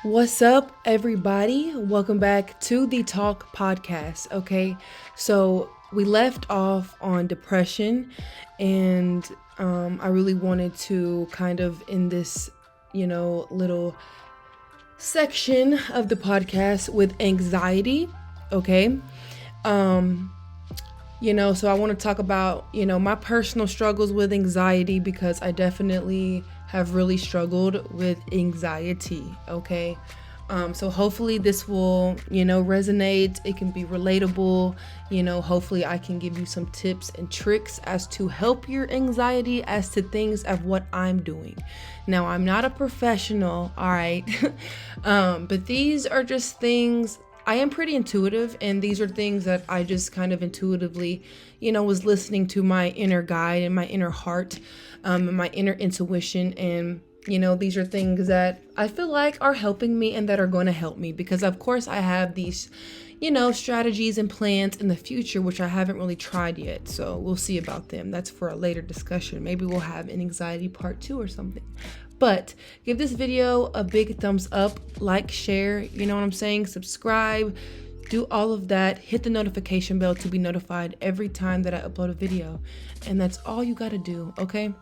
What's up, everybody? Welcome back to the Talk Podcast. Okay, so we left off on depression, and I really wanted to kind of in this, little section of the podcast with anxiety. Okay, um, so I want to talk about, my personal struggles with anxiety because I definitely have really struggled with anxiety. Okay. So hopefully this will, resonate. It can be relatable. Hopefully I can give you some tips and tricks as to help your anxiety as to things of what I'm doing. Now, I'm not a professional, all right. But these are just things. I am pretty intuitive, and these are things that I just kind of intuitively, was listening to my inner guide and my inner heart, and my inner intuition. And, these are things that I feel like are helping me and that are going to help me because, of course, I have these, strategies and plans in the future, which I haven't really tried yet. So we'll see about them. That's for a later discussion. Maybe we'll have an anxiety part 2 or something. But give this video a big thumbs up, like, share, you know what I'm saying? Subscribe, do all of that. Hit the notification bell to be notified every time that I upload a video. And that's all you got to do, okay?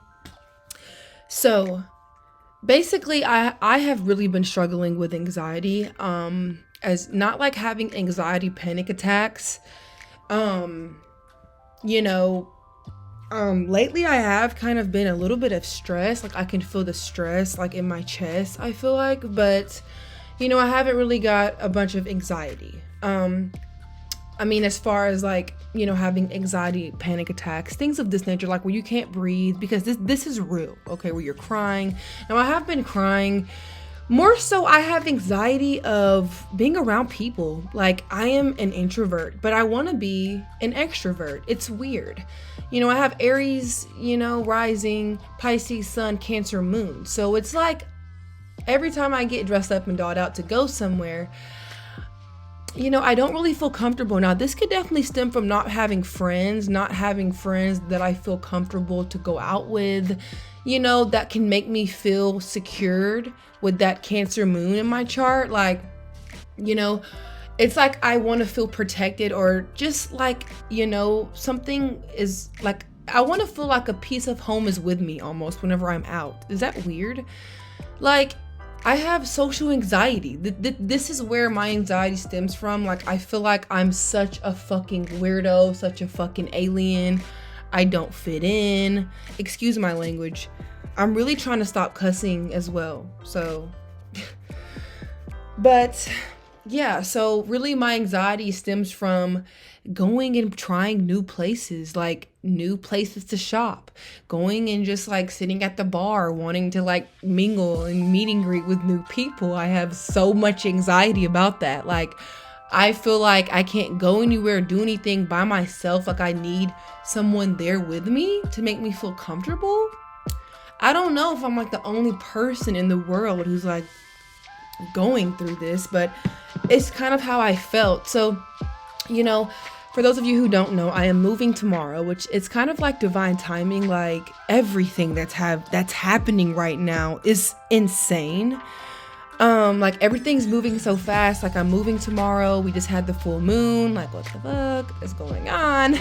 So basically, I have really been struggling with anxiety, as not like having anxiety panic attacks. You know, lately I have kind of been a little bit of stress. Like I can feel the stress like in my chest, I feel like, but I haven't really got a bunch of anxiety. I mean, as far as like, having anxiety, panic attacks, things of this nature, like where you can't breathe because this is real, okay, where you're crying. Now I have been crying. More so, I have anxiety of being around people. Like, I am an introvert, but I want to be an extrovert. It's weird. I have Aries, rising, Pisces, Sun, Cancer, Moon. So it's like every time I get dressed up and dolled out to go somewhere, I don't really feel comfortable. Now, this could definitely stem from not having friends that I feel comfortable to go out with, that can make me feel secured with that Cancer moon in my chart. Like, it's like I want to feel protected or just like, something is like, I want to feel like a piece of home is with me almost whenever I'm out. Is that weird? Like, I have social anxiety. This is where my anxiety stems from. Like, I feel like I'm such a fucking weirdo, such a fucking alien. I don't fit in. Excuse my language. I'm really trying to stop cussing as well. So, but yeah, so really my anxiety stems from going and trying new places, like new places to shop, going and just like sitting at the bar, wanting to like mingle and meet and greet with new people. I have so much anxiety about that. Like, I feel like I can't go anywhere, do anything by myself. Like, I need someone there with me to make me feel comfortable. I don't know if I'm like the only person in the world who's like going through this, but it's kind of how I felt. So, for those of you who don't know, I am moving tomorrow, which it's kind of like divine timing. Like, everything that's happening right now is insane. Like, everything's moving so fast. Like, I'm moving tomorrow. We just had the full moon. Like, what the fuck is going on?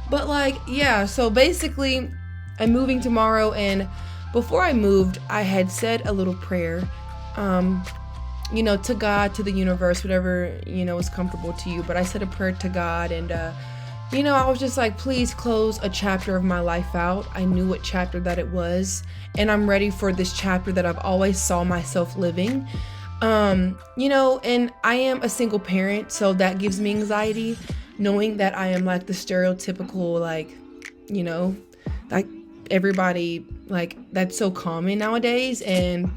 But like, yeah, so basically I'm moving tomorrow, and before I moved, I had said a little prayer, to God, to the universe, whatever, is comfortable to you. But I said a prayer to God, and, I was just like, please close a chapter of my life out. I knew what chapter that it was, and I'm ready for this chapter that I've always saw myself living. And I am a single parent, so that gives me anxiety, knowing that I am like the stereotypical, like, like everybody, like, that's so common nowadays. And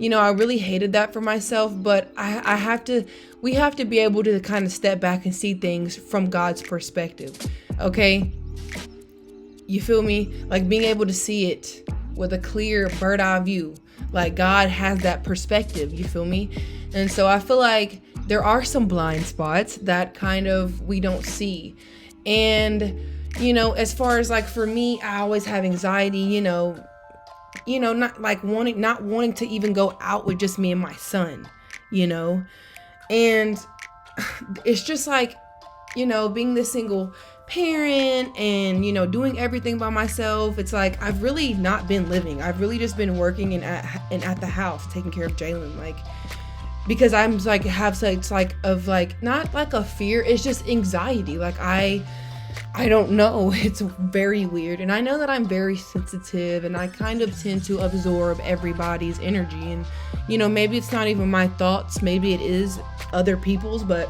I really hated that for myself, but we have to be able to kind of step back and see things from God's perspective. Okay. You feel me? Like, being able to see it with a clear bird eye view. Like, God has that perspective. You feel me? And so I feel like there are some blind spots that kind of we don't see. And, as far as like for me, I always have anxiety, not wanting to even go out with just me and my son. you know? And it's just like, you know, being this single parent and, you know, doing everything by myself. It's like, I've really not been living. I've really just been working and at the house, taking care of Jalen. Like, because I'm like, have such like, of like, not like a fear, it's just anxiety. Like, I don't know. It's very weird. And I know that I'm very sensitive and I kind of tend to absorb everybody's energy. And, you know, maybe it's not even my thoughts. Maybe it is other people's, but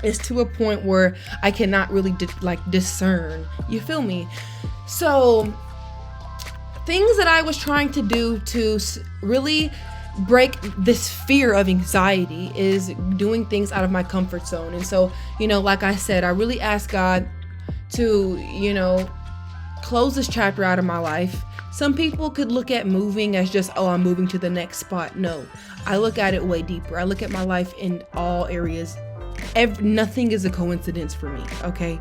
it's to a point where I cannot really discern. You feel me? So things that I was trying to do to really break this fear of anxiety is doing things out of my comfort zone. And so, you know, like I said, I really asked God to, you know, close this chapter out of my life. Some people could look at moving as just, oh, I'm moving to the next spot. No, I look at it way deeper. I look at my life in all areas. Nothing is a coincidence for me. Okay.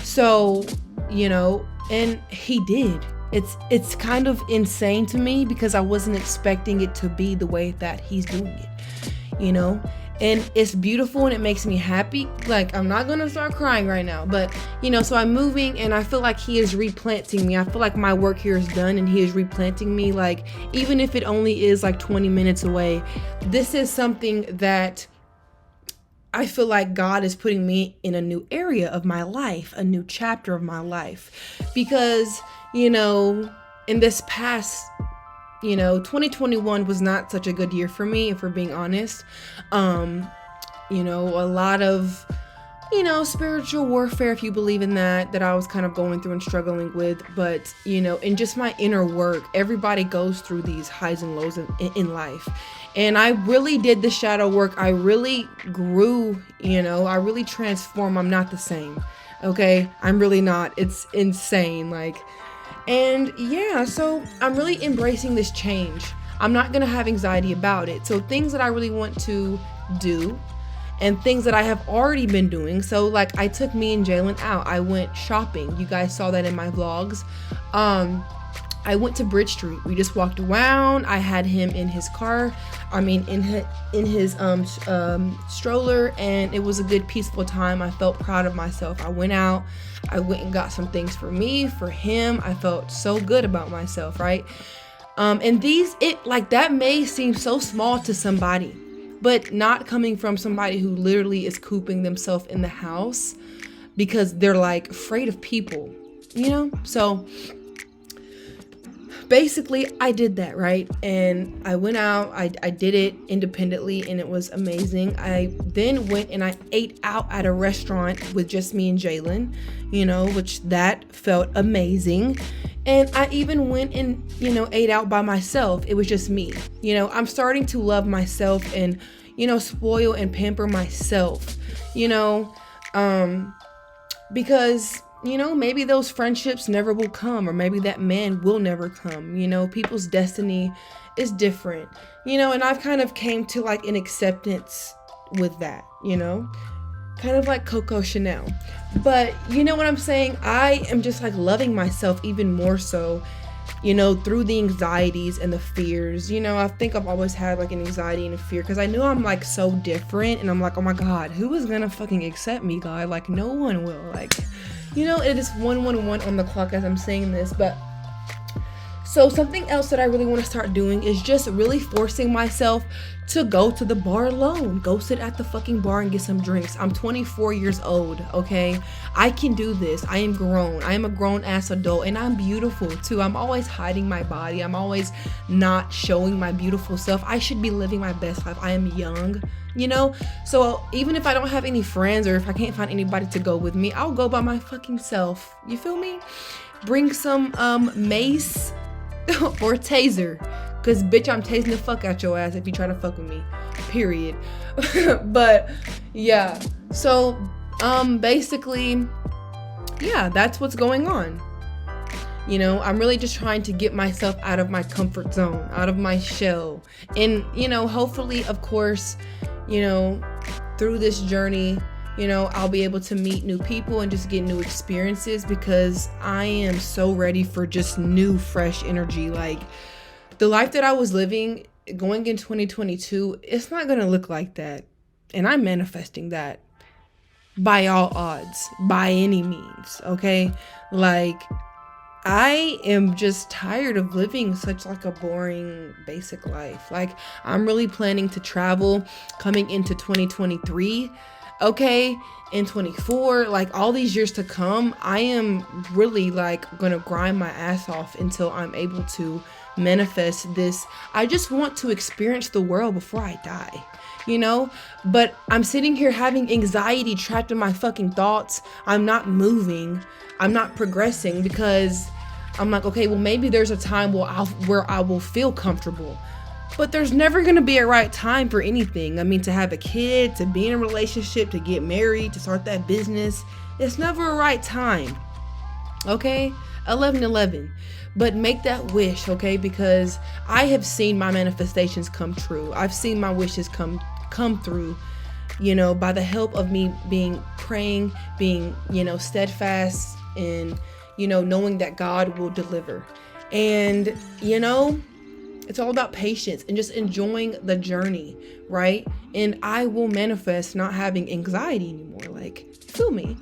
So, you know, and he did. It's kind of insane to me because I wasn't expecting it to be the way that he's doing it, you know? And it's beautiful and it makes me happy. Like, I'm not gonna start crying right now, but, you know, so I'm moving and I feel like he is replanting me. I feel like my work here is done and he is replanting me. Like, even if it only is like 20 minutes away, this is something that I feel like God is putting me in a new area of my life, a new chapter of my life. Because, you know, in this past, you know, 2021 was not such a good year for me, if we're being honest. You know, a lot of, you know, spiritual warfare, if you believe in that I was kind of going through and struggling with. But, you know, in just my inner work, everybody goes through these highs and lows in life. And I really did the shadow work. I really grew, you know, I really transformed. I'm not the same. Okay. I'm really not. It's insane. Like, and yeah, so I'm really embracing this change. I'm not going to have anxiety about it. So things that I really want to do and things that I have already been doing. So like, I took me and Jalen out. I went shopping. You guys saw that in my vlogs. I went to Bridge Street. We just walked around. I had him in his car. In his stroller, and it was a good, peaceful time. I felt proud of myself. I went out. I went and got some things for me, for him. I felt so good about myself, right? And that may seem so small to somebody, but not coming from somebody who literally is cooping themselves in the house because they're like afraid of people, you know? So basically, I did that, right? And I went out, I did it independently, and it was amazing. I then went and I ate out at a restaurant with just me and Jalen, you know, which that felt amazing. And I even went and, you know, ate out by myself. It was just me. You know, I'm starting to love myself and, you know, spoil and pamper myself, you know, because, you know, maybe those friendships never will come, or maybe that man will never come. You know, people's destiny is different, you know, and I've kind of came to like an acceptance with that, you know, kind of like Coco Chanel. But you know what I'm saying? I am just like loving myself even more so, you know, through the anxieties and the fears. You know, I think I've always had like an anxiety and a fear because I knew I'm like so different, and I'm like, oh my God, who is gonna fucking accept me, God? Like, no one will. Like, you know, it is 1:11 on the clock as I'm saying this. But so something else that I really want to start doing is just really forcing myself to go to the bar alone. Go sit at the fucking bar and get some drinks. I'm 24 years old, okay? I can do this. I am grown. I am a grown ass adult, and I'm beautiful too. I'm always hiding my body. I'm always not showing my beautiful self. I should be living my best life. I am young, you know? So even if I don't have any friends, or if I can't find anybody to go with me, I'll go by my fucking self. You feel me? Bring some mace or taser, cause bitch, I'm tasing the fuck out your ass if you try to fuck with me, period. But yeah, so basically, yeah, that's what's going on. You know, I'm really just trying to get myself out of my comfort zone, out of my shell, and, you know, hopefully, of course, you know, through this journey, you know, I'll be able to meet new people and just get new experiences, because I am so ready for just new, fresh energy. Like, the life that I was living going in 2022, it's not going to look like that. And I'm manifesting that by all odds, by any means, okay? Like, I am just tired of living such like a boring, basic life. Like, I'm really planning to travel coming into 2023, okay? In 24, like all these years to come, I am really like gonna grind my ass off until I'm able to manifest this. I just want to experience the world before I die, you know? But I'm sitting here having anxiety trapped in my fucking thoughts. I'm not moving. I'm not progressing because I'm like, okay, well, maybe there's a time where I will feel comfortable. But there's never going to be a right time for anything. I mean, to have a kid, to be in a relationship, to get married, to start that business. It's never a right time. Okay? 11:11. But make that wish, okay? Because I have seen my manifestations come true. I've seen my wishes come through, you know, by the help of me praying, being, you know, steadfast, and, you know, knowing that God will deliver. And, you know, it's all about patience and just enjoying the journey, right? And I will manifest not having anxiety anymore. Like, feel me?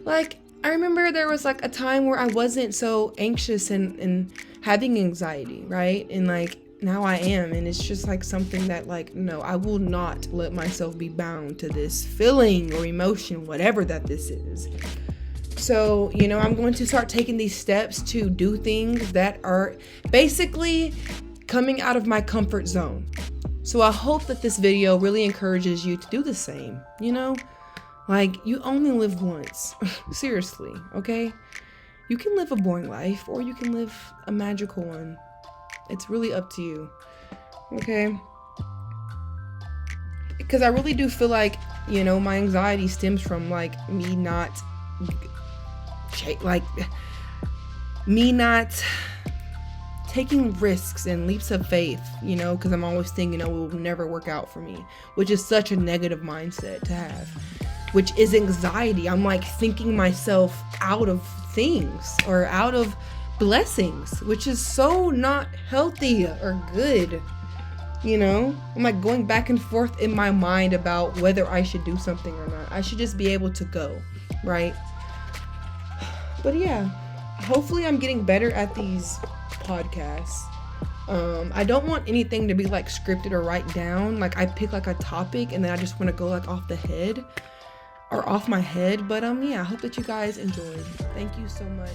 Like, I remember there was like a time where I wasn't so anxious and having anxiety, right? And like, now I am. And it's just like something that like, no, I will not let myself be bound to this feeling or emotion, whatever that this is. So, you know, I'm going to start taking these steps to do things that are basically coming out of my comfort zone. So I hope that this video really encourages you to do the same, you know? Like, you only live once. Seriously, okay? You can live a boring life or you can live a magical one. It's really up to you, okay? Because I really do feel like, you know, my anxiety stems from like me not taking risks and leaps of faith, you know, because I'm always thinking, oh, it will never work out for me, which is such a negative mindset to have, which is anxiety. I'm like thinking myself out of things or out of blessings, which is so not healthy or good, you know? I'm like going back and forth in my mind about whether I should do something or not. I should just be able to go, right? But yeah, hopefully I'm getting better at these podcasts. I don't want anything to be like scripted or write down. Like, I pick like a topic and then I just want to go like off my head. But yeah, I hope that you guys enjoyed. Thank you so much.